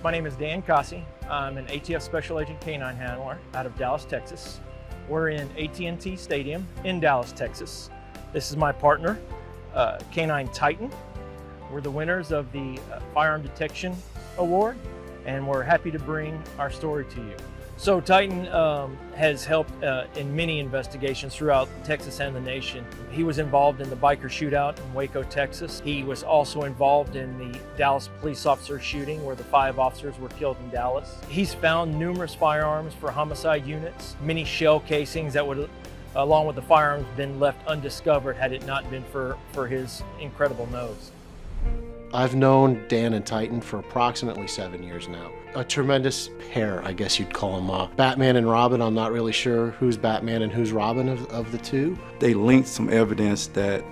My name is Dan Cossey. I'm an ATF Special Agent K-9 handler out of Dallas, Texas. We're in AT&T Stadium in Dallas, Texas. This is my partner, K-9 Titan. We're the winners of the Firearm Detection Award, and we're happy to bring our story to you. So Titan has helped in many investigations throughout Texas and the nation. He was involved in the biker shootout in Waco, Texas. He was also involved in the Dallas police officer shooting where the 5 officers were killed in Dallas. He's found numerous firearms for homicide units, many shell casings that would, along with the firearms, been left undiscovered had it not been for his incredible nose. I've known Dan and Titan for approximately 7 years now. A tremendous pair, I guess you'd call them. Batman and Robin, I'm not really sure who's Batman and who's Robin of the two. They linked some evidence that,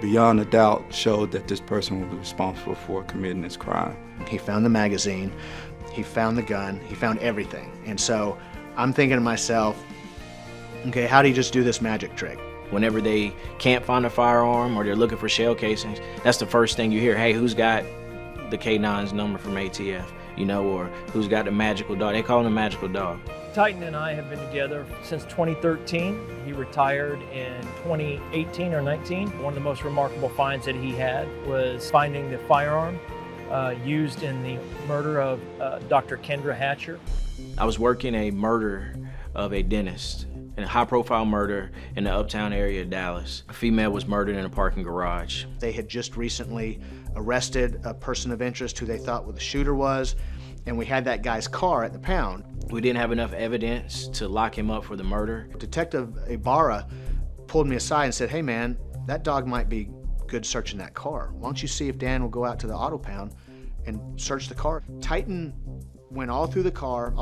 beyond a doubt, showed that this person was responsible for committing this crime. He found the magazine, he found the gun, he found everything. And so I'm thinking to myself, okay, how do you just do this magic trick? Whenever they can't find a firearm or they're looking for shell casings, that's the first thing you hear. Hey, who's got the K-9's number from ATF? You know, or who's got the magical dog? They call him the magical dog. Titan and I have been together since 2013. He retired in 2018 or 19. One of the most remarkable finds that he had was finding the firearm used in the murder of Dr. Kendra Hatcher. I was working a murder of a dentist, in a high-profile murder in the uptown area of Dallas. A female was murdered in a parking garage. They had just recently arrested a person of interest who they thought the shooter was, and we had that guy's car at the pound. We didn't have enough evidence to lock him up for the murder. Detective Ibarra pulled me aside and said, hey man, that dog might be good searching that car. Why don't you see if Dan will go out to the auto pound and search the car? Titan went all through the car,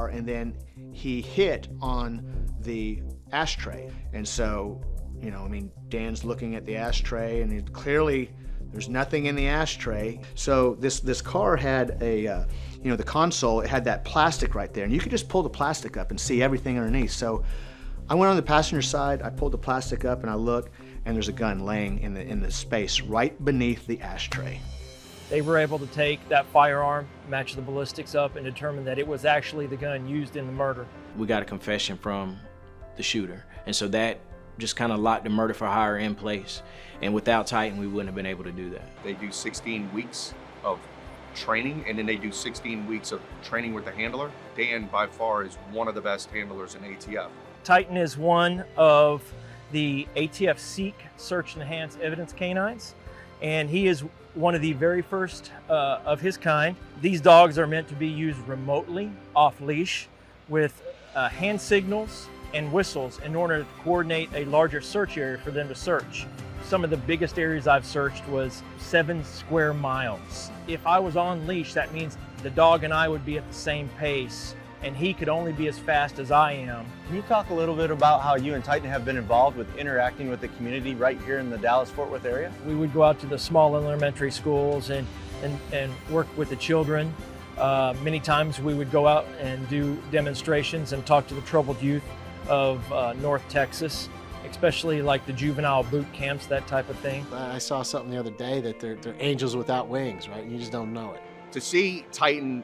and then he hit on the ashtray. And so, you know, I mean, Dan's looking at the ashtray and clearly there's nothing in the ashtray. So this car had a, you know, the console, it had that plastic right there, and you could just pull the plastic up and see everything underneath. So I went on the passenger side, I pulled the plastic up and I look, and there's a gun laying in the space right beneath the ashtray. They were able to take that firearm, match the ballistics up, and determine that it was actually the gun used in the murder. We got a confession from the shooter, and so that just kind of locked the murder for hire in place. And without Titan, we wouldn't have been able to do that. They do 16 weeks of training, and then they do 16 weeks of training with the handler. Dan, by far, is one of the best handlers in ATF. Titan is one of the ATF SEEK Search and Enhance Evidence Canines, and he is one of the very first of his kind. These dogs are meant to be used remotely, off leash, with hand signals and whistles in order to coordinate a larger search area for them to search. Some of the biggest areas I've searched was 7 square miles. If I was on leash, that means the dog and I would be at the same pace, and he could only be as fast as I am. Can you talk a little bit about how you and Titan have been involved with interacting with the community right here in the Dallas-Fort Worth area? We would go out to the small elementary schools and work with the children. Many times we would go out and do demonstrations and talk to the troubled youth of North Texas, especially like the juvenile boot camps, that type of thing. I saw something the other day that they're angels without wings, right? You just don't know it. To see Titan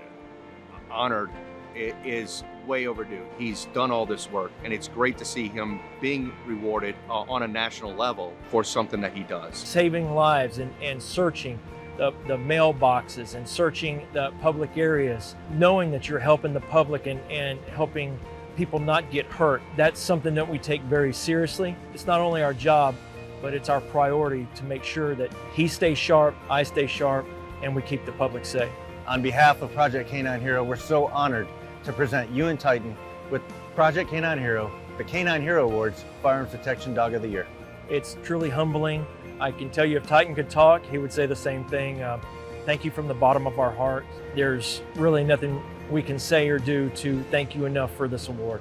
honored is way overdue. He's done all this work, and it's great to see him being rewarded on a national level for something that he does. Saving lives and searching the mailboxes and searching the public areas, knowing that you're helping the public and helping people not get hurt. That's something that we take very seriously. It's not only our job, but it's our priority to make sure that he stays sharp, I stay sharp, and we keep the public safe. On behalf of Project K-9 Hero, we're so honored to present you and Titan with Project K-9 Hero, the K-9 Hero Awards, Firearms Detection Dog of the Year. It's truly humbling. I can tell you if Titan could talk, he would say the same thing. Thank you from the bottom of our heart. There's really nothing we can say or do to thank you enough for this award.